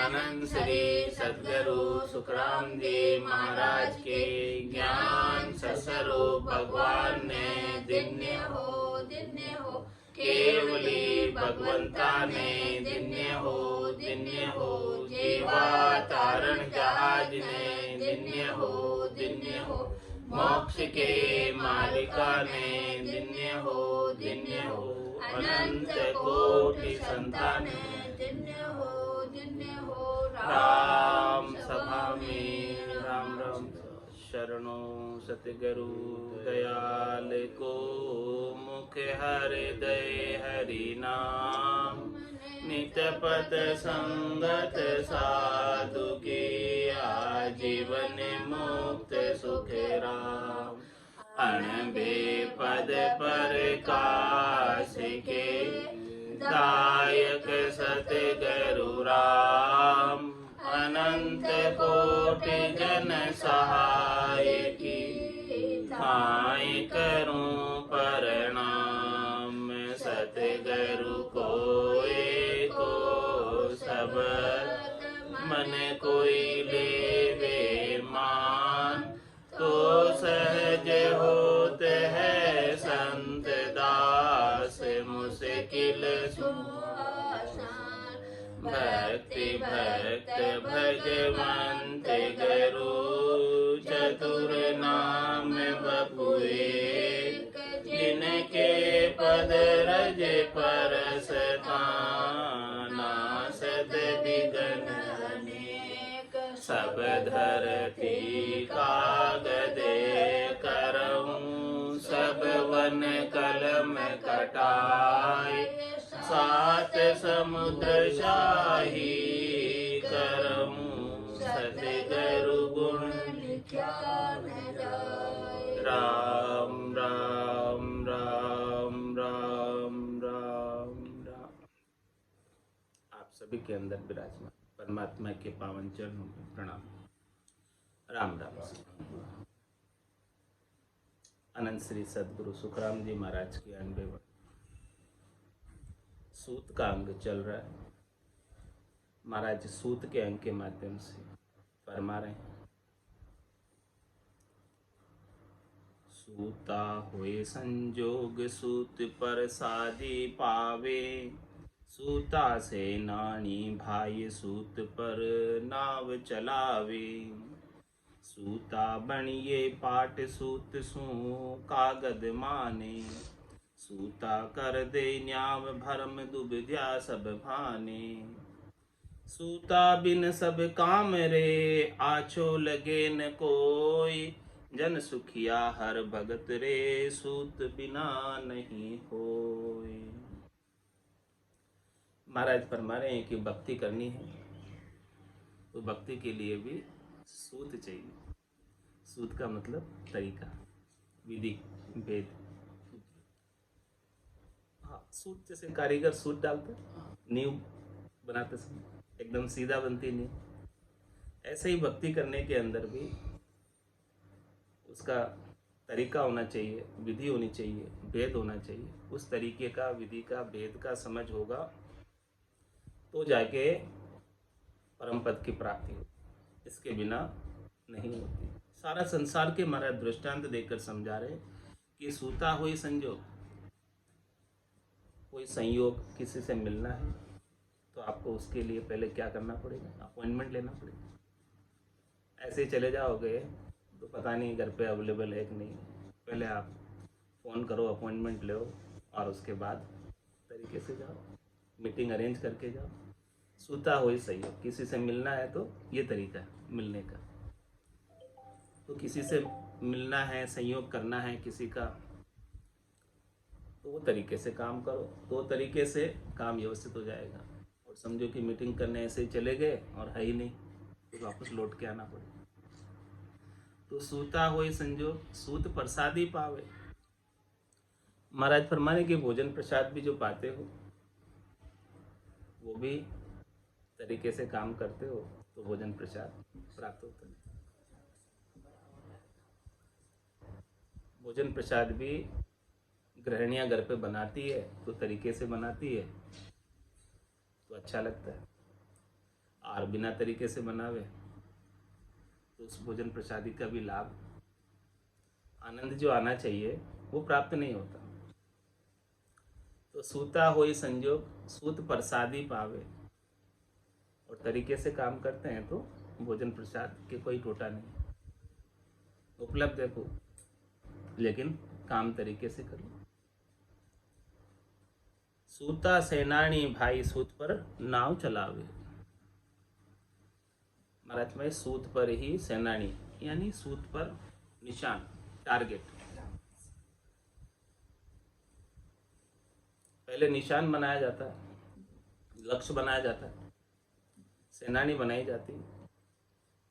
आनंद श्री सद्गुरु सुखराम जी महाराज के ज्ञान स्वरूप भगवान ने दिन्य हो केवली भगवंता ने दिन्य हो जीवा तारण जहाज ने दिन्य हो मोक्ष के मालिका ने दिन्य हो अनंत कोटि संतान दिन्य हो राम सभा में राम राम शरणों सतगुरु दयाल को मुख हृदय हरि नाम नित पद संगत साधु की आजीवन मुक्त सुख राम अनबे पद पर काश के दायक सतगुरु राम अनंत कोटि जन सहाय की थाय करूं प्रणाम सतगुरु को एको सब मन कोई लेवे मान तो सहज होत है संत दास मुश्किल भक्ति भक्त भगवंत गुरु चतुर नाम बपुए जिनके पद रज परस नासत विघ्न सब धरती कागद करऊं सब वन कलम कटाए सात समुद्र शाही करऊं सतगुरु गुण राम राम राम राम राम राम। आप सभी के अंदर विराजमान परमात्मा के पावन चरणों में प्रणाम। राम राम। अनंत श्री सद्गुरु सुखराम जी महाराज की 90 सूत का अंग चल रहा है। महाराज सूत के अंग के माध्यम से फरमा रहे हैं, सूता हुए संजोग सूत पर शादी पावे सूता से नानी भाई सूत पर नाव चलावे सूता बनिए पाट सूत सू कागद माने सूता कर दे न्याव भरम दुबिध्या सब भाने सूता बिन सब काम रे आछो लगे न कोई जन सुखिया हर भगत रे सूत बिना नहीं होय। महाराज फरमा रहे हैं कि भक्ति करनी है तो भक्ति के लिए भी सूत चाहिए। सूत का मतलब तरीका, विधि, भेद। हाँ, सूत जैसे कारीगर सूत डालते नींव बनाते समय एकदम सीधा बनती नींव, ऐसे ही भक्ति करने के अंदर भी उसका तरीका होना चाहिए, विधि होनी चाहिए, भेद होना चाहिए। उस तरीके का, विधि का, भेद का समझ होगा तो जाके परम पद की प्राप्ति हो, इसके बिना नहीं होती। सारा संसार के महाराज दृष्टांत देकर समझा रहे कि सूता हुई संजोग, कोई संयोग किसी से मिलना है तो आपको उसके लिए पहले क्या करना पड़ेगा, अपॉइंटमेंट लेना पड़ेगा। ऐसे ही चले जाओगे तो पता नहीं घर पे अवेलेबल है कि नहीं। पहले आप फ़ोन करो, अपॉइंटमेंट लो और उसके बाद तरीके से जाओ, मीटिंग अरेंज करके जाओ। सूता हुई संयोग, किसी से मिलना है तो ये तरीका है मिलने का। तो किसी से मिलना है, संयोग करना है किसी का, तो वो तरीके से काम करो, तो तरीके से काम व्यवस्थित हो जाएगा। और समझो कि मीटिंग करने ऐसे ही चले गए और है ही नहीं तो वापस लौट के आना पड़ेगा। तो सूता हुई संजोग सूत प्रसादी पावे। महाराज फरमाने के भोजन प्रसाद भी जो पाते हो वो भी तरीके से काम करते हो तो भोजन प्रसाद प्राप्त होता है। भोजन प्रसाद भी गृहिणियां घर पे बनाती है तो तरीके से बनाती है तो अच्छा लगता है। और बिना तरीके से बनावे तो उस भोजन प्रसादी का भी लाभ, आनंद जो आना चाहिए वो प्राप्त नहीं होता। तो सूता होई संजोग सूत प्रसादी पावे, और तरीके से काम करते हैं तो भोजन प्रसाद के कोई टोटा नहीं, उपलब्ध है खूब, लेकिन काम तरीके से करो। सूता सेनानी भाई सूत पर नाव चलावे। महाराज में सूत पर ही सेनानी यानी सूत पर निशान, टारगेट, पहले निशान बनाया जाता है, लक्ष्य बनाया जाता है, सेनानी बनाई जाती है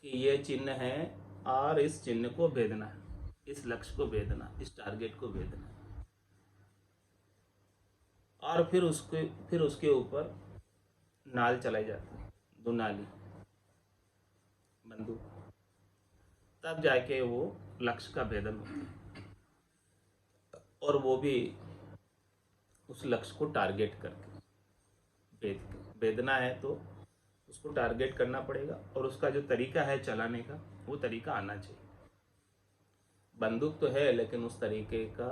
कि ये चिन्ह है और इस चिन्ह को भेदना है, इस लक्ष्य को भेदना, इस टारगेट को भेदना, और फिर उसके ऊपर नाल चलाई जाती है, दुनाली बंदूक, तब जाके वो लक्ष्य का भेदन होता है, और वो भी उस लक्ष्य को टारगेट करके भेदना है तो उसको टारगेट करना पड़ेगा, और उसका जो तरीका है चलाने का वो तरीका आना चाहिए। बंदूक तो है लेकिन उस तरीके का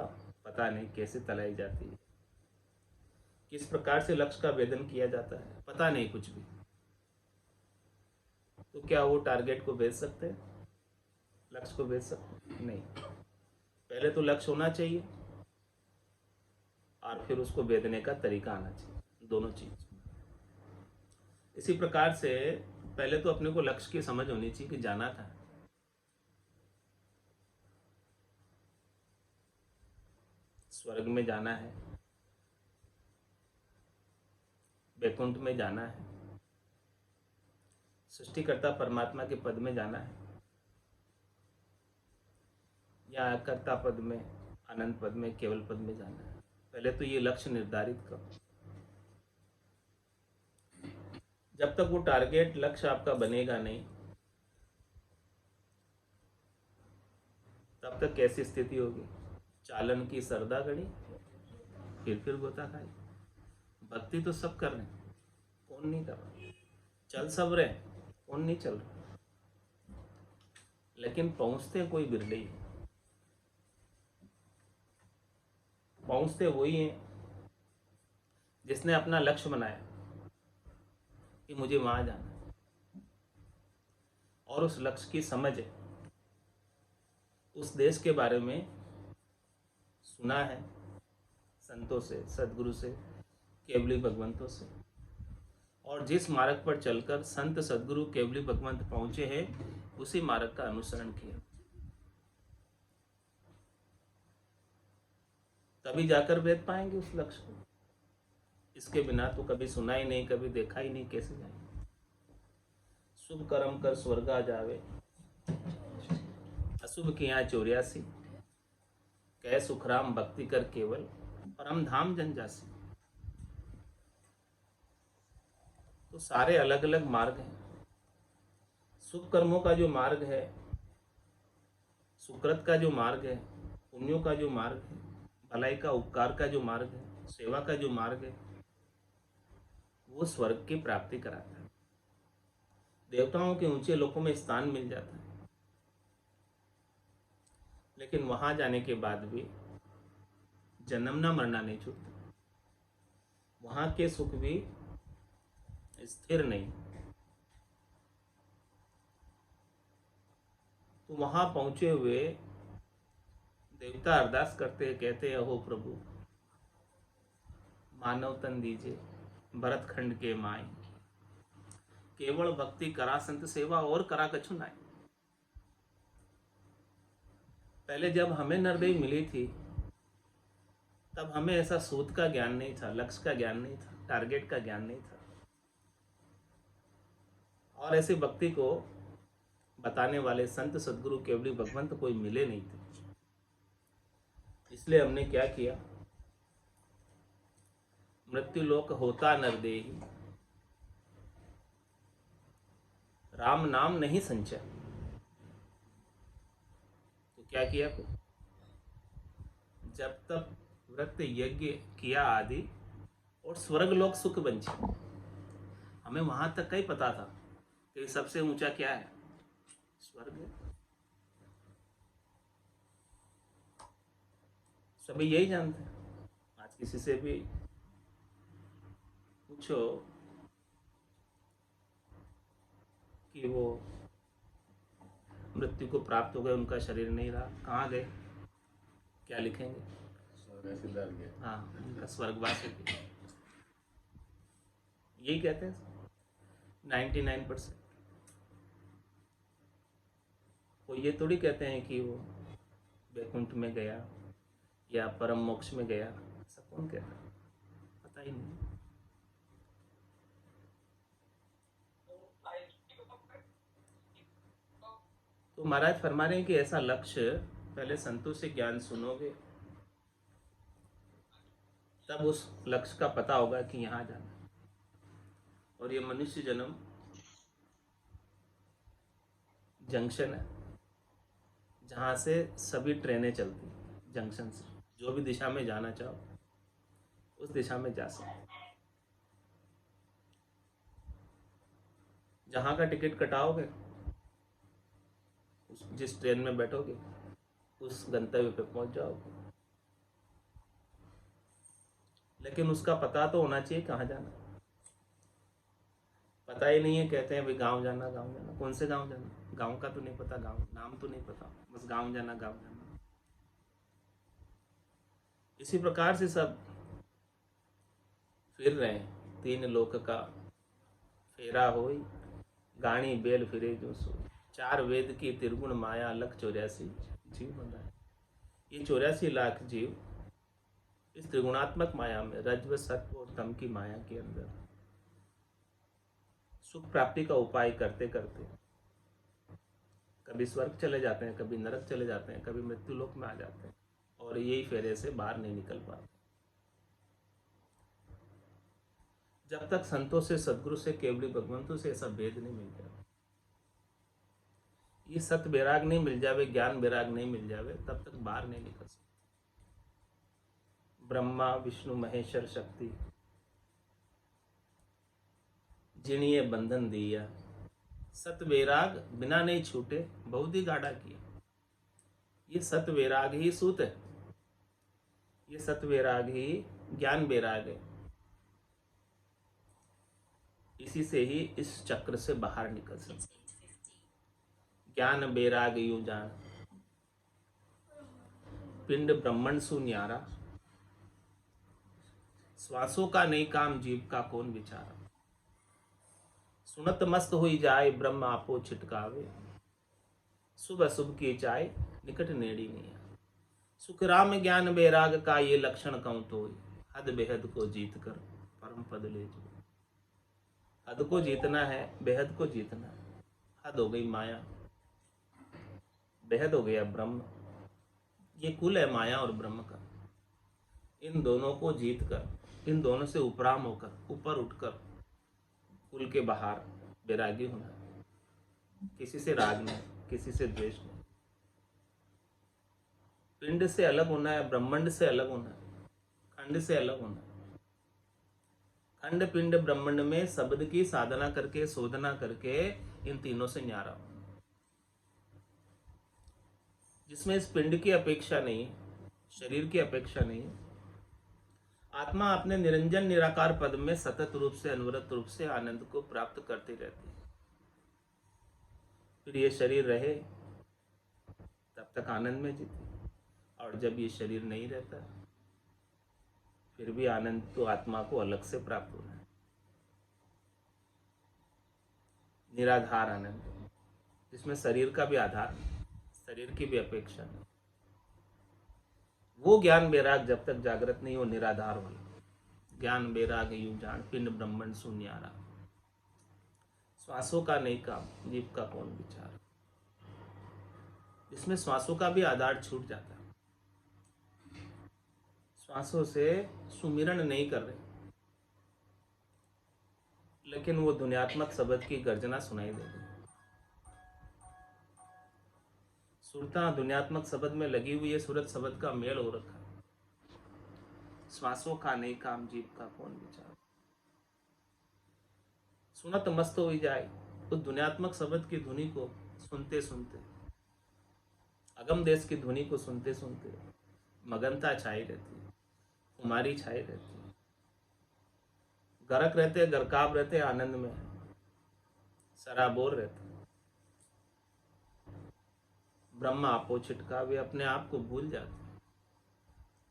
पता नहीं कैसे चलाई जाती है, किस प्रकार से लक्ष्य का भेदन किया जाता है, पता नहीं कुछ भी। तो क्या वो टारगेट को भेज सकते हैं, लक्ष्य को भेज सकते नहीं। पहले तो लक्ष्य होना चाहिए और फिर उसको भेदने का तरीका आना चाहिए, दोनों चीज। इसी प्रकार से पहले तो अपने को लक्ष्य की समझ होनी चाहिए कि जाना था, स्वर्ग में जाना है, वैकुंठ में जाना है, सृष्टिकर्ता परमात्मा के पद में जाना है, या कर्ता पद में, अनंत पद में, केवल पद में जाना है। पहले तो ये लक्ष्य निर्धारित करो। जब तक वो टारगेट लक्ष्य आपका बनेगा नहीं, तब तक कैसी स्थिति होगी, चालन की सरदा गड़ी फिर गोता खाई। भक्ति तो सब कर रहे हैं, कौन नहीं कर रहा, चल सब रहे, कौन नहीं चल रहा, लेकिन पहुंचते कोई बिरले ही, पहुंचते वही हैं जिसने अपना लक्ष्य बनाया कि मुझे वहां जाना है, और उस लक्ष्य की समझ है, उस देश के बारे में सुना है संतों से, सदगुरु से, केवली भगवंतों से, और जिस मार्ग पर चलकर संत सदगुरु केवली भगवंत पहुंचे हैं उसी मार्ग का अनुसरण किया, तभी जाकर वेद पाएंगे उस लक्ष्य को। इसके बिना तो कभी सुना ही नहीं, कभी देखा ही नहीं, कैसे जाएंगे। शुभ कर्म कर स्वर्गा जावे, अशुभ किया 84, कह सुखराम भक्ति कर केवल, परम धाम जन जासी। तो सारे अलग अलग मार्ग हैं। शुभ कर्मों का जो मार्ग है, सुकृत का जो मार्ग है, पुण्यों का जो मार्ग है, भलाई का, उपकार का जो मार्ग है, सेवा का जो मार्ग है, वो स्वर्ग की प्राप्ति कराता है, देवताओं के ऊंचे लोकों में स्थान मिल जाता है। लेकिन वहां जाने के बाद भी जन्मना मरना नहीं छूटता, वहां के सुख भी स्थिर नहीं। तो वहां पहुंचे हुए देवता अरदास करते, कहते अहो प्रभु मानव तन दीजिए, भरत खंड के माई, केवल भक्ति करा संत सेवा और करा कछु नाई। पहले जब हमें नरदेवी मिली थी तब हमें ऐसा सूत का ज्ञान नहीं था, लक्ष्य का ज्ञान नहीं था, टारगेट का ज्ञान नहीं था, और ऐसी भक्ति को बताने वाले संत सदगुरु केवली भगवंत कोई मिले नहीं थे। इसलिए हमने क्या किया, मृत्यु लोक होता नरदेही, राम नाम नहीं संचय। तो क्या किया फिर, जब तक व्रत यज्ञ किया आदि और स्वर्ग लोक सुख बंचे, हमें वहां तक का ही पता था कि सबसे ऊंचा क्या है? स्वर्ग है। सभी यही जानते हैं। आज किसी से भी पूछो कि वो मृत्यु को प्राप्त हो गए, उनका शरीर नहीं रहा, कहाँ गए, क्या लिखेंगे? हाँ, उनका स्वर्गवास हो गया। यही कहते हैं 99%। वो ये थोड़ी कहते हैं कि वो वैकुंठ में गया या परम मोक्ष में गया। ऐसा कौन कहता है? पता ही नहीं। तो महाराज फरमा रहे हैं कि ऐसा लक्ष्य, पहले संतों से ज्ञान सुनोगे तब उस लक्ष्य का पता होगा कि यहाँ जाना है। और ये मनुष्य जन्म जंक्शन है जहाँ से सभी ट्रेनें चलती हैं। जंक्शन से जो भी दिशा में जाना चाहो उस दिशा में जा सकते। जहाँ का टिकट कटाओगे, जिस ट्रेन में बैठोगे, उस गंतव्य पे पहुंच जाओगे। लेकिन उसका पता तो होना चाहिए कहाँ जाना। पता ही नहीं है, कहते हैं भाई गांव जाना, गांव जाना। कौन से गांव जाना? गांव का तो नहीं पता, गांव नाम तो नहीं पता, बस गांव जाना, गांव जाना। इसी प्रकार से सब फिर रहे हैं। तीन लोक का फेरा होई, गाणी बेल फिरे जो सो। चार वेद की त्रिगुण माया, लख 84 जीव बन रहा है। ये 84 लाख जीव इस त्रिगुणात्मक माया में, रज्व सत्व और तम की माया के अंदर सुख प्राप्ति का उपाय करते करते कभी स्वर्ग चले जाते हैं, कभी नरक चले जाते हैं, कभी मृत्यु लोक में आ जाते हैं, और यही फेरे से बाहर नहीं निकल पाते। जब तक संतों से, सदगुरु से, केवली भगवंतों से ऐसा भेद नहीं मिल जाए, ये सत वैराग नहीं मिल जावे, ज्ञान वैराग नहीं मिल जावे, तब तक बाहर नहीं निकल सकते। ब्रह्मा विष्णु महेश्वर शक्ति जिनिए बंधन दिया, सत वैराग बिना नहीं छूटे, बहुत ही गाढ़ा किया। ये सत वैराग ही सूत है, ये सत वैराग ही ज्ञान वैराग है। इसी से ही इस चक्र से बाहर निकल सकते। ज्ञान वैराग यू जान, पिंड ब्रह्मण सु न्यारा, श्वासों का नहीं काम, जीव का कौन विचारा। सुनत मस्त हुई जाए, ब्रह्म आपो छिटकावे, शुभ अशुभ की चाय, निकट नेड़ी नहीं। सुख राम ज्ञान वैराग का ये लक्षण कहूं तो, हद बेहद को जीत कर परम पद ले जो। हद को जीतना है, बेहद को जीतना है। हद हो गई माया, बेहद हो गया ब्रह्म। ये कुल है माया और ब्रह्म का। इन दोनों को जीत कर, इन दोनों से उपराम होकर, ऊपर उठकर कुल के बाहर वैरागी होना है। किसी से राग नहीं, किसी से द्वेष नहीं। पिंड से अलग होना है, ब्रह्मांड से अलग होना है, खंड से अलग होना है। खंड पिंड ब्रह्मांड में शब्द की साधना करके, शोधना करके इन तीनों से न्यारा होना, जिसमें इस पिंड की अपेक्षा नहीं, शरीर की अपेक्षा नहीं। आत्मा अपने निरंजन निराकार पद में सतत रूप से, अनवरत रूप से आनंद को प्राप्त करती रहती है। फिर ये शरीर रहे तब तक आनंद में जीती, और जब ये शरीर नहीं रहता फिर भी आनंद तो आत्मा को अलग से प्राप्त होना है। निराधार आनंद, जिसमें शरीर का भी आधार, शरीर की भी अपेक्षा नहीं। वो ज्ञान वैराग जब तक जागृत नहीं हो, निराधार वाला ज्ञान वैराग यूं जान, पिंड ब्रह्मण शून्यारा। श्वासों का नहीं काम, जीव का कौन विचार। इसमें श्वासों का भी आधार छूट जाता है। श्वासों से सुमिरन नहीं कर रहे, लेकिन वो दुनियात्मक शब्द की गर्जना सुनाई दे रही। सुरता दुनियात्मक शब्द में लगी हुई है, सूरत शब्द का मेल हो रखा है। श्वासों का नहीं काम, जीव का कौन विचार। सुनत मस्त हो जाए, उस दुनियात्मक शब्द की धुनी को सुनते सुनते, अगम देश की धुनी को सुनते सुनते मगनता छाई रहती है, खुमारी छाई रहती है, गरक रहते, गरकाब रहते, आनंद में सराबोर रहते। ब्रह्म आपो छिटका, वे अपने आप को भूल जाते,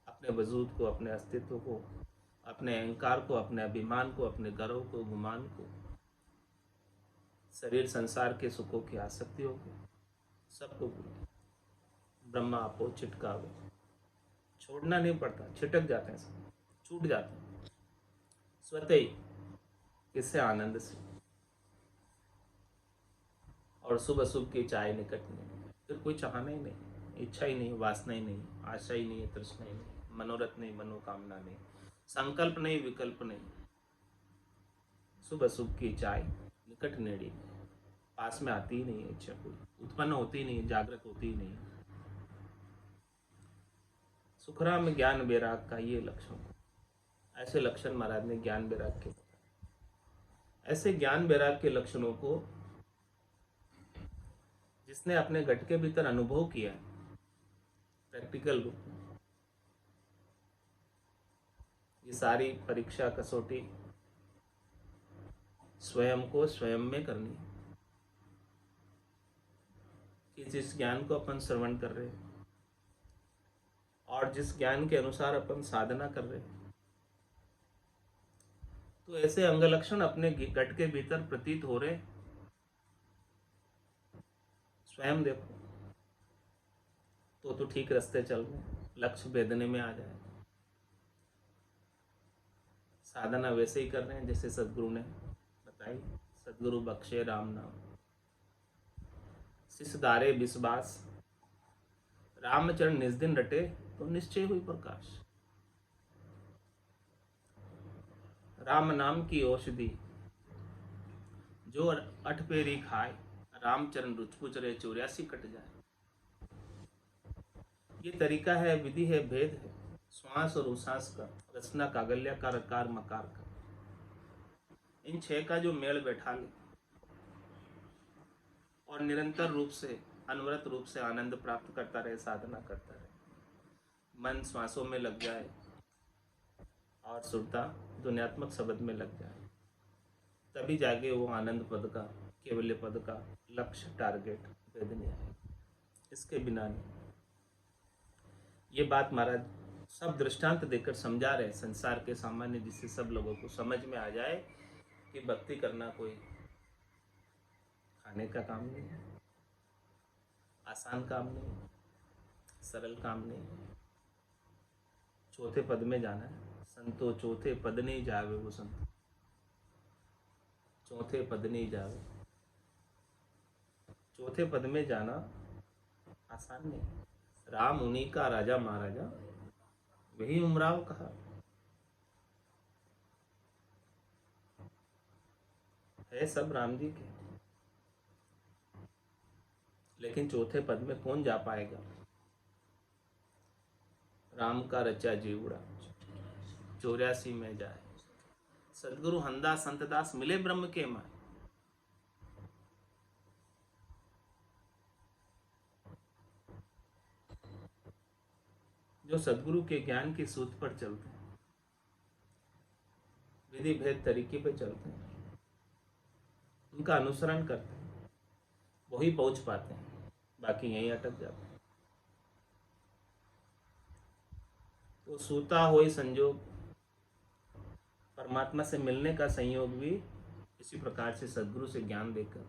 अपने वजूद को, अपने अस्तित्व को, अपने अहंकार को, अपने अभिमान को, अपने गर्व को, गुमान को, शरीर संसार के सुखों की आसक्तियों को, सबको भूल। ब्रह्मा आपो छिटकावे, छोड़ना नहीं पड़ता, छिटक जाते हैं सब, छूट जाते हैं स्वतः ही, किससे? आनंद से। और शुभ अशुभ की चाय निकट नहीं, फिर कोई चाहना ही नहीं, इच्छा ही नहीं, वासना ही नहीं, आशा ही नहीं, तृष्णा ही नहीं, मनोरथ नहीं, मनोकामना नहीं, संकल्प नहीं, विकल्प नहीं। शुभ अशुभ की चाय निकट नेड़ी, पास में आती ही नहीं है इच्छा, कोई उत्पन्न होती ही नहीं, जागृत होती ही नहीं। सुखराम ज्ञान वैराग का ये लक्षण, ऐसे लक्षण महाराज ने ज्ञान वैराग के बताए। ऐसे ज्ञान वैराग के लक्षणों को जिसने अपने घट के भीतर अनुभव किया प्रैक्टिकल रूप में, ये सारी परीक्षा कसौटी स्वयं को स्वयं में करनी है कि जिस ज्ञान को अपन श्रवण कर रहे हैं और जिस ज्ञान के अनुसार अपन साधना कर रहे हैं, तो ऐसे अंग लक्षण अपने घट के भीतर प्रतीत हो रहे, स्वयं देखो तो ठीक रास्ते चल रहे, लक्ष्य भेदने में आ जाए। साधना वैसे ही कर रहे हैं जैसे सदगुरु ने बताई, सदगुरु बख्शे राम नाम, सिसदारे विश्वास, रामचरण निज दिन रटे तो निश्चय हुई प्रकाश। राम नाम की औषधि जो अठपेरी खाए, रामचरण रुचपुच रहे 84 कट जाए। ये तरीका है, विधि है, भेद है, श्वास और उश्वास का, रचना कागल्या का, रकार मकार का, इन 6 का जो मेल बैठा ले और निरंतर रूप से, अनवरत रूप से आनंद प्राप्त करता रहे, साधना करता रहे, मन श्वासों में लग जाए और सुरता दुनियात्मक शब्द में लग जाए, तभी जाके वो आनंद पद का, केवल्य पद का लक्ष्य, टारगेट भेदने आए। इसके बिना नहीं। ये बात महाराज सब दृष्टांत देकर समझा रहे संसार के सामान्य, जिससे सब लोगों को समझ में आ जाए कि भक्ति करना कोई खाने का काम नहीं है, आसान काम नहीं, सरल काम नहीं। चौथे पद में जाना है, संतो चौथे पद नहीं जावे वो संत, चौथे पद नहीं जावे। चौथे पद में जाना आसान नहीं। राम उन्हीं का राजा महाराजा, वही उमराव कहा, है सब राम जी के, लेकिन चौथे पद में कौन जा पाएगा? राम का रचा जीवड़ा 84 में जाए, सदगुरु हंदा संतदास मिले ब्रह्म के माय। जो सदगुरु के ज्ञान की सूत पर चलते हैं, विधि भेद तरीके पे चलते हैं, उनका अनुसरण करते हैं, वही पहुंच पाते हैं, बाकी यहीं अटक जाते हैं। तो सूता होई संजोग, परमात्मा से मिलने का संयोग भी इसी प्रकार से सदगुरु से ज्ञान देकर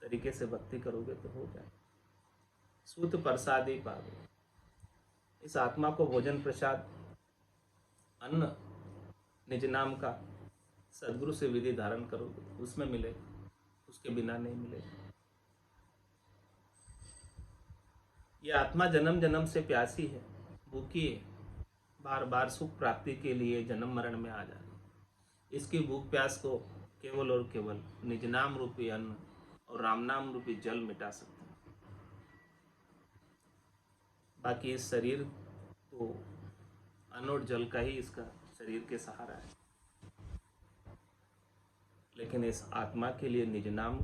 तरीके से भक्ति करोगे तो हो जाए। सूत प्रसाद ही पावे, इस आत्मा को भोजन प्रसाद, अन्न निज नाम का सदगुरु से विधि धारण करोगे, उसमें मिलेगा, उसके बिना नहीं मिलेगा। ये आत्मा जन्म जन्म से प्यासी है, भूखी है, बार बार सुख प्राप्ति के लिए जन्म मरण में आ जा रही है। इसकी भूख प्यास को केवल और केवल निज नाम रूपी अन्न और राम नाम रूपी जल मिटा सकते हैं। बाकी इस शरीर तो अन्न और जल का ही इसका शरीर के सहारा है, लेकिन इस आत्मा के लिए निज नाम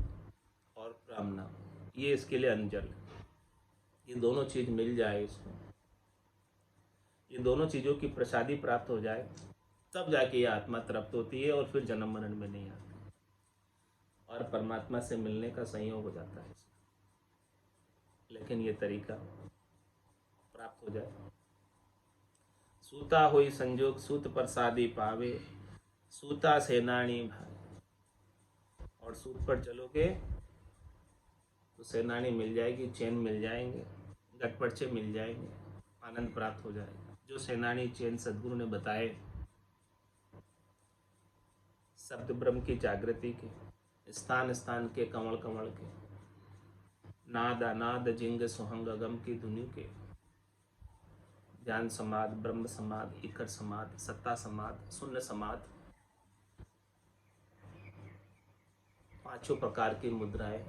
और प्राम नाम, ये इसके लिए अंजल। ये दोनों चीज़ मिल जाए इसको, ये दोनों चीज़ों की प्रसादी प्राप्त हो जाए, तब जाके ये आत्मा तृप्त होती है और फिर जन्म मरण में नहीं आती और परमात्मा से मिलने का संयोग हो जाता है। लेकिन ये तरीका प्राप्त हो जाए। सूता होई संजोग सूत प्रसादी पावे, सूता सेनानी भाई। और सूत पर चलोगे तो सेनानी मिल जाएगी, चैन मिल जाएंगे, गटपर्चे मिल जाएंगे, आनंद प्राप्त हो जाएगा। जो सेनानी चैन सदगुरु ने बताए शब्द ब्रह्म की जागृति के, स्थान स्थान के, कमल कमल के, नाद अनाद जिंग सुहंग अगम की धुनि के, ज्ञान समाध, ब्रह्म समाध, इकर समाध, सत्ता समाध, शून्य समाध, पांचों प्रकार की मुद्राएं,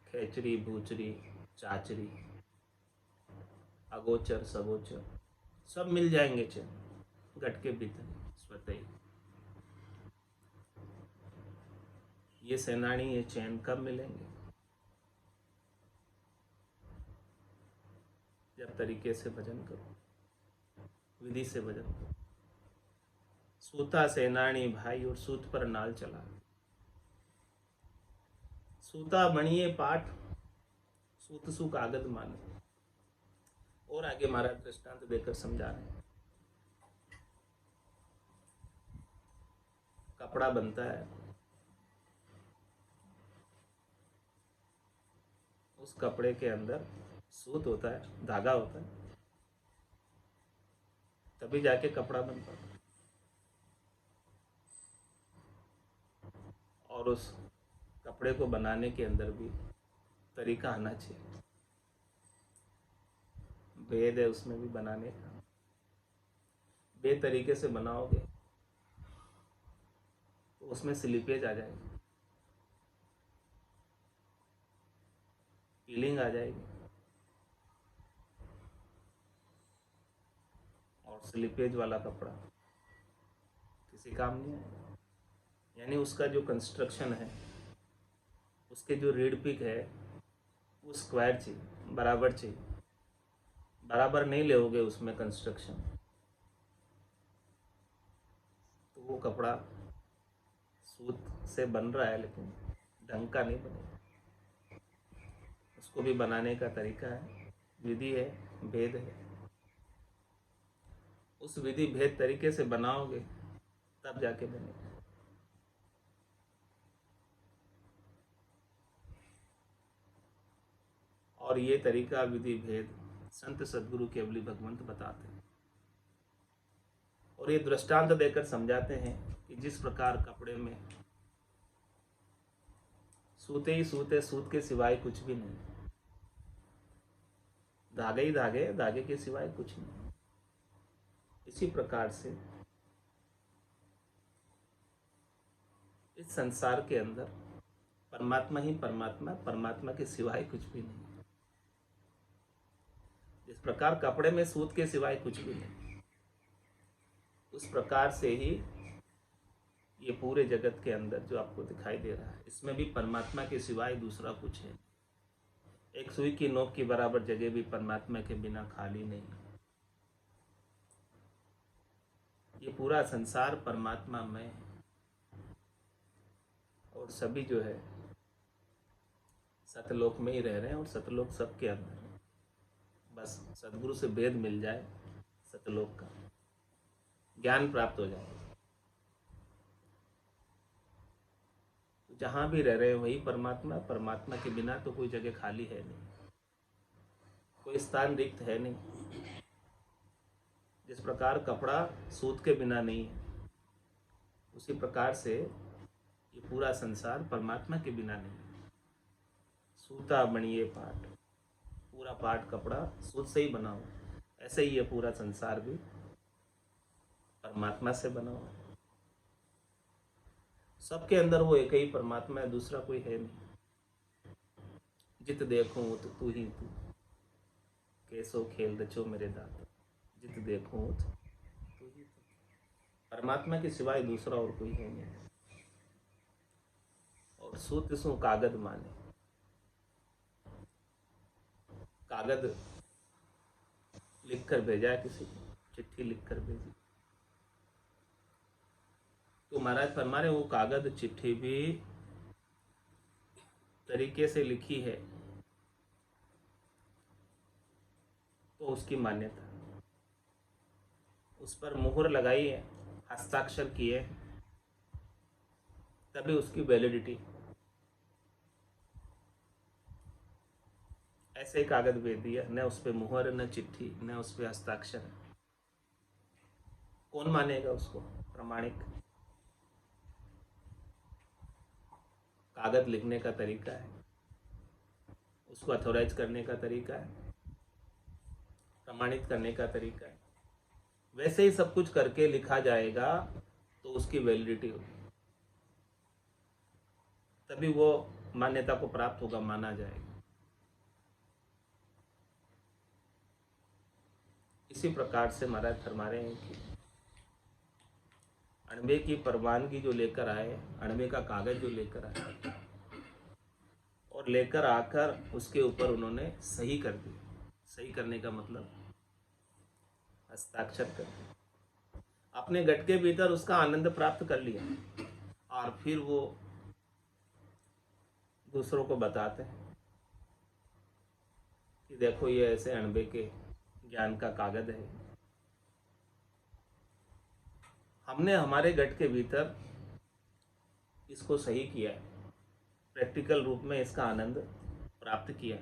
खेचरी, भूचरी, चाचरी, अगोचर, सगोचर, सब मिल जाएंगे चैन घट के भीतर स्वतः ही। ये सेनानी ये चैन कब मिलेंगे? जब तरीके से भजन करो, विधि से भजन करो। सूता सेनानी भाई और सूत पर नाल चला, सूता बनिए पाठ, सूत सु कागज माने। और आगे महाराज दृष्टांत देकर समझा रहे हैं। कपड़ा बनता है, उस कपड़े के अंदर सूत होता है, धागा होता है, तभी जाके कपड़ा बन पाता है। और उस कपड़े को बनाने के अंदर भी तरीका आना चाहिए, भेद है उसमें भी बनाने का। बेतरीके से बनाओगे तो उसमें स्लिपेज आ जाएगी, पीलिंग आ जाएगी, और स्लिपेज वाला कपड़ा किसी काम नहीं आएगा। यानी उसका जो कंस्ट्रक्शन है, उसके जो रीढ़ पिक है, वो स्क्वायर चाहिए, बराबर चाहिए। बराबर नहीं लोगे उसमें कंस्ट्रक्शन, तो वो कपड़ा सूत से बन रहा है लेकिन ढंग का नहीं बनेगा। उसको भी बनाने का तरीका है, विधि है, भेद है। उस विधि भेद तरीके से बनाओगे तब जाके बनेगा। और ये तरीका विधि भेद संत सदगुरु केवली भगवंत बताते हैं और ये दृष्टांत देकर समझाते हैं कि जिस प्रकार कपड़े में सूते ही सूते, सूत के सिवाय कुछ भी नहीं, धागे ही धागे, धागे के सिवाय कुछ नहीं। इसी प्रकार से इस संसार के अंदर परमात्मा ही परमात्मा, परमात्मा के सिवाय कुछ भी नहीं। जिस प्रकार कपड़े में सूत के सिवाय कुछ भी नहीं, उस प्रकार से ही ये पूरे जगत के अंदर जो आपको दिखाई दे रहा है, इसमें भी परमात्मा के सिवाय दूसरा कुछ है। एक सुई की नोक की बराबर जगह भी परमात्मा के बिना खाली नहीं। ये पूरा संसार परमात्मा में है और सभी जो है सतलोक में ही रह रहे हैं और सतलोक सबके अंदर है। बस सदगुरु से भेद मिल जाए, सतलोक का ज्ञान प्राप्त हो जाए, तो जहाँ भी रह रहे हैं वही परमात्मा। परमात्मा के बिना तो कोई जगह खाली है नहीं, कोई स्थान रिक्त है नहीं। जिस प्रकार कपड़ा सूत के बिना नहीं है, उसी प्रकार से ये पूरा संसार परमात्मा के बिना नहीं है। सूता बनिए पाट, पूरा पाट कपड़ा सूत से ही बना हुआ, ऐसे ही ये पूरा संसार भी परमात्मा से बना हुआ है। सबके अंदर वो एक ही परमात्मा है, दूसरा कोई है नहीं। जित देखूं तो तू ही तू, कैसो खेल रचो मेरे दाता, जित देखूं तो तू ही तू। परमात्मा के सिवाय दूसरा और कोई है नहीं। सूत सु कागद माने। कागद लिखकर भेजा है किसी को, चिट्ठी लिखकर भेजी, तो महाराज फरमा रहे वो कागद चिट्ठी भी तरीके से लिखी है तो उसकी मान्यता, उस पर मुहर लगाई है, हस्ताक्षर किए, तभी उसकी वैलिडिटी। ऐसे ही कागज भेज दिया, न उस पर मुहर, न चिट्ठी, न उस पर हस्ताक्षर, कौन मानेगा उसको प्रमाणिक? कागज लिखने का तरीका है, उसको अथोराइज करने का तरीका है, प्रमाणित करने का तरीका है। वैसे ही सब कुछ करके लिखा जाएगा तो उसकी वैलिडिटी होगी, तभी वो मान्यता को प्राप्त होगा, माना जाएगा। इसी प्रकार से महाराज फरमा रहे हैं कि अणबे की परवानगी जो लेकर आए, अणबे का कागज जो लेकर आए और लेकर आकर उसके ऊपर उन्होंने सही कर दी। सही करने का मतलब हस्ताक्षर कर दिया, अपने गट के भीतर उसका आनंद प्राप्त कर लिया और फिर वो दूसरों को बताते हैं कि देखो ये ऐसे अणबे के ज्ञान का कागज है, हमने हमारे गट के भीतर इसको सही किया है, प्रैक्टिकल रूप में इसका आनंद प्राप्त किया,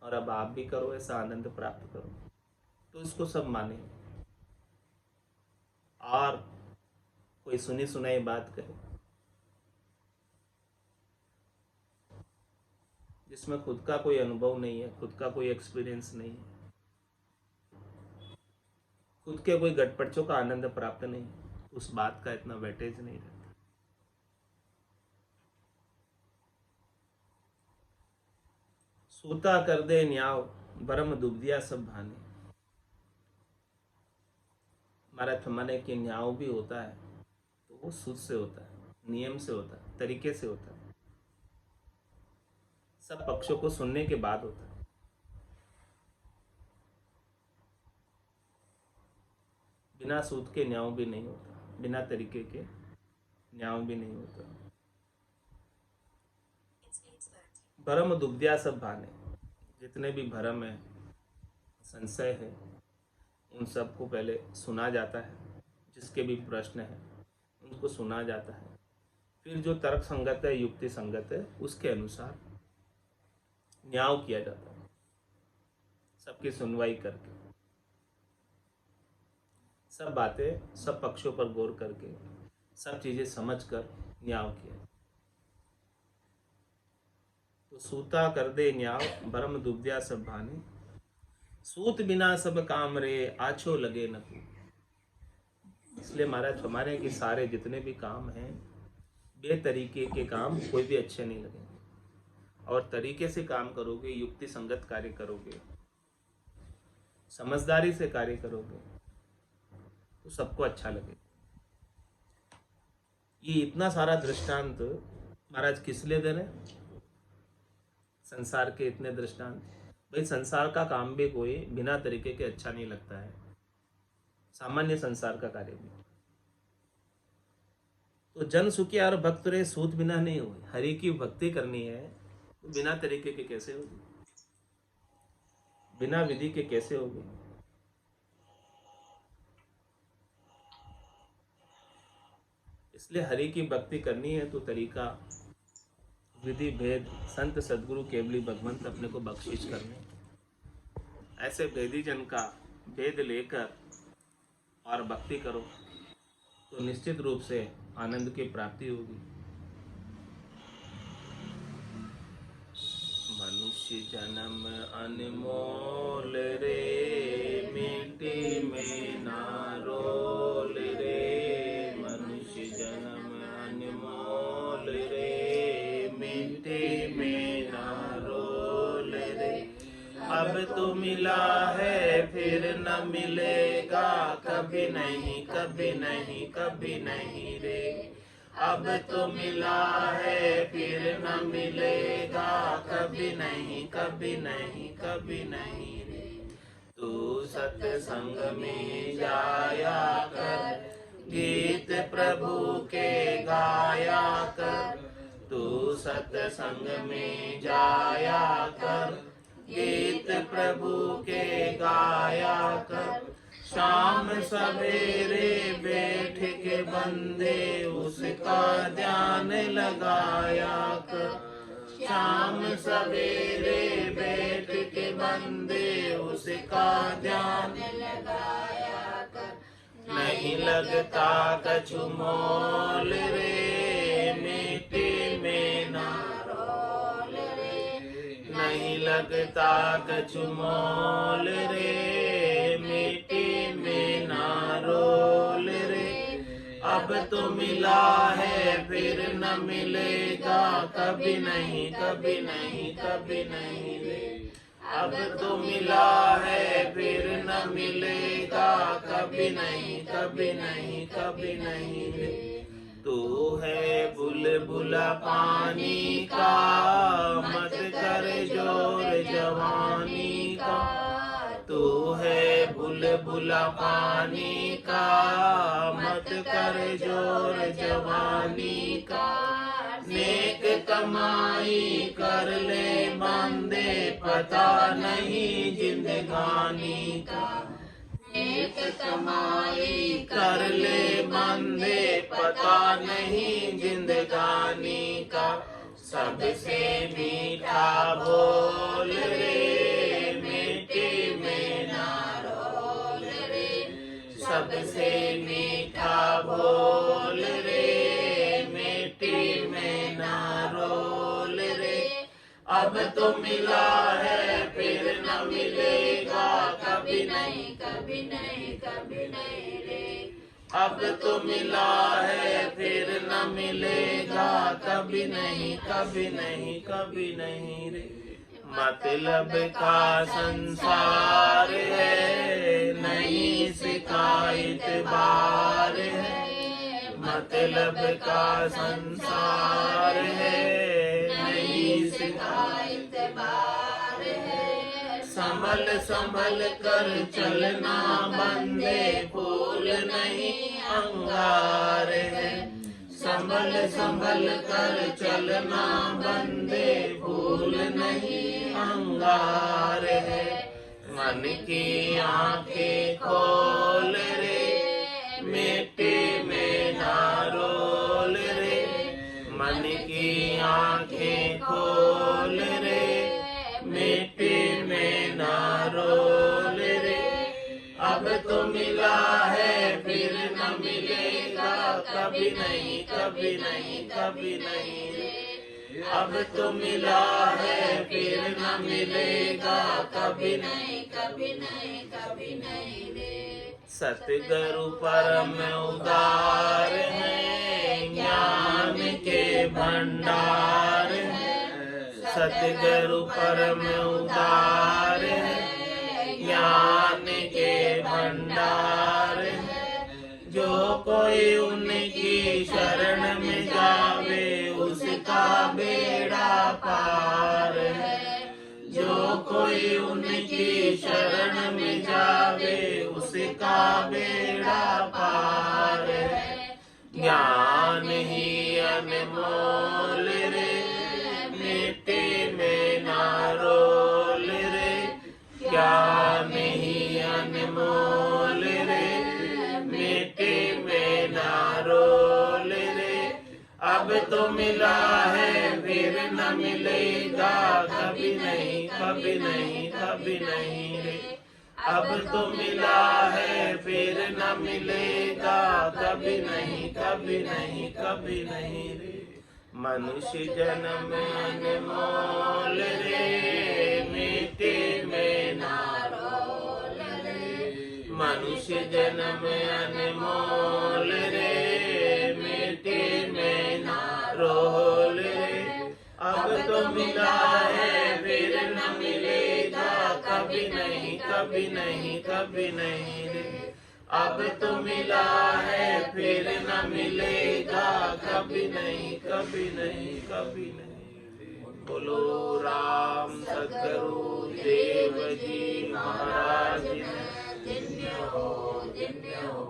और अब आप भी करो, ऐसा आनंद प्राप्त करो, तो इसको सब माने। और कोई सुनी सुनाई बात कहे जिसमें खुद का कोई अनुभव नहीं है, खुद का कोई एक्सपीरियंस नहीं है, खुद के कोई गटपटचों का आनंद प्राप्त नहीं, उस बात का इतना वेटेज नहीं रहता। सूता कर दे न्याव, बरम दुबदिया सब भाने। महाराज माने कि न्याव भी होता है तो वो सूद से होता है, नियम से होता है, तरीके से होता है, सब पक्षों को सुनने के बाद होता है। बिना सूद के न्याय भी नहीं होता, बिना तरीके के न्याय भी नहीं होता। भरम दुबदिया सब भाने, जितने भी भरम है, संशय है, उन सबको पहले सुना जाता है, जिसके भी प्रश्न है उनको सुना जाता है, फिर जो तर्क संगत है, युक्ति संगत है, उसके अनुसार न्याय किया जाता है, सबकी सुनवाई करके, सब बातें, सब पक्षों पर गौर करके, सब चीजें समझकर न्याय किया। तो सूता कर दे न्याय, भरम दुबदिया सब भाने, सूत बिना सब काम रे, आछो लगे न तू। इसलिए महाराज हमारे कि सारे जितने भी काम हैं, बेतरीके के काम कोई भी अच्छे नहीं लगेंगे, और तरीके से काम करोगे, युक्ति संगत कार्य करोगे, समझदारी से कार्य करोगे, तो सबको अच्छा लगेगा। ये इतना सारा दृष्टांत महाराज किस लिए दे रहे? संसार के इतने दृष्टांत, भाई संसार का काम भी कोई बिना तरीके के अच्छा नहीं लगता है, सामान्य संसार का कार्य भी। तो जन सुखी और भक्त रे, सूत बिना नहीं हुई। हरि की भक्ति करनी है तो बिना तरीके के कैसे होगी, बिना विधि के कैसे होगी? इसलिए हरि की भक्ति करनी है तो तरीका, विधि, भेद, संत सदगुरु केवली भगवंत अपने को बख्शिश करने, ऐसे भेदी जन का भेद लेकर और भक्ति करो तो निश्चित रूप से आनंद की प्राप्ति होगी। मनुष्य जन्म अनमोल रे, मिट्टी में ना रोल रे, मनुष्य जन्म अनमोल रे, मिट्टी में ना रोल रे, अब तो मिला है फिर न मिलेगा, कभी नहीं कभी नहीं कभी नहीं रे, अब तो मिला है फिर न मिलेगा, कभी नहीं कभी नहीं कभी नहीं रे। तू सत्संग में जाया कर, गीत प्रभु के गाया कर। तू सत्संग में जाया कर, गीत प्रभु के गाया कर। शाम सवेरे बैठ के बंदे उसका ध्यान लगाया कर। शाम सवेरे बैठ के बंदे उसका ध्यान लगाया कर। नहीं लगता कछु मोल रे, मिट्टी में ना रोल रे। नहीं लगता कछु मोल रे, मिट्टी में ना रोल रे। अब तो मिला है फिर न मिलेगा, कभी नहीं कभी नहीं कभी नहीं रे। अब तो मिला है फिर न मिलेगा, कभी नहीं कभी नहीं कभी नहीं रे। तू है बुलबुला पानी का, मत कर जोर जवानी का। तू है बुलबुला पानी का, मत कर जोर जवानी का। नेक कमाई कर ले बंदे, पता नहीं जिंदगानी का। नेक कमाई कर ले बंदे, पता नहीं जिंदगानी का। सबसे मीठा बोल रे, मिट्टी में ना रोल रे। सबसे मीठा बोल रे, मिट्टी में ना रोल रे। अब तो मिला है फिर न मिलेगा, कभी नहीं कभी नहीं कभी नहीं रे। अब तो मिला है फिर न मिलेगा, कभी नहीं कभी नहीं कभी नहीं रे। मतलब का संसार है, नहीं शिकायत बार है। मतलब का संसार है, नहीं शिकायत बार है। संभल संभल कर चलना बंदे, फूल नहीं अंगार है। संभल संभल कर चलना बंदे, फूल नहीं अंगार है। मन की आंखें खोल रे, मिट्टी में ना रोल रे। मन की आंखें खोल रे, मिट्टी में ना रोल रे। अब तो मिला है फिर न मिलेगा, कभी नहीं कभी नहीं कभी नहीं रे। अब तो मिला है फिर न मिलेगा, कभी नहीं कभी नहीं कभी नहीं रे। सतगुरु परम उदार है, ज्ञान के भंडार है। सतगुरु परम उदार है, ज्ञान के भंडार है। जो कोई उनकी शरण में जावे, उसका बेड़ा पार है। जो कोई उनकी शरण में जावे, उसका बेड़ा पार है। ज्ञान ही अनमोल रे, मिट्टी में ना रोल रे। ज्ञान ही अनमोल रे, मिट्टी में ना रोल रे। अब तो मिला है फिर न मिलेगा, कभी नहीं कभी नहीं कभी नहीं रे। अब तो मिला है फिर न मिलेगा, कभी नहीं कभी नहीं कभी नहीं रे। मनुष्य जन्म अनमोल रे, मिट्टी में ना रोल रे। मनुष्य जन्म अनमोल रे, मिट्टी में ना रोल रे। अब तो मिला है फिर न मिलेगा, कभी नहीं कभी नहीं कभी नहीं रे। अब तो मिला है फिर न मिलेगा, कभी नहीं कभी नहीं कभी नहीं। बोलो राम सदगुरु देव जी महाराज धन्य हो धन्य हो।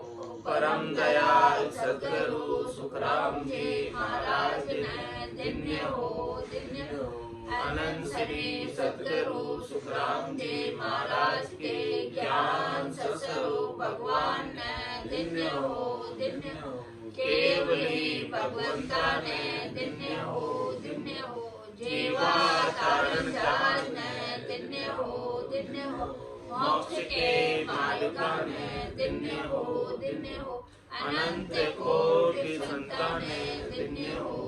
परम दयाल सदगुरु सुखराम जी महाराज धन्य हो धन्य हो। अनंत श्री सदगुरु सुखराम जी महाराज के ज्ञान स्वरूप भगवान ने धन्य हो धन्य हो। केवली भगवंता ने धन्य हो धन्य हो। जीवा तारण जहाज ने धन्य हो धन्य हो। मोक्ष के मालिका ने धन्य हो धन्य हो। अनंत कोटि संतान ने धन्य हो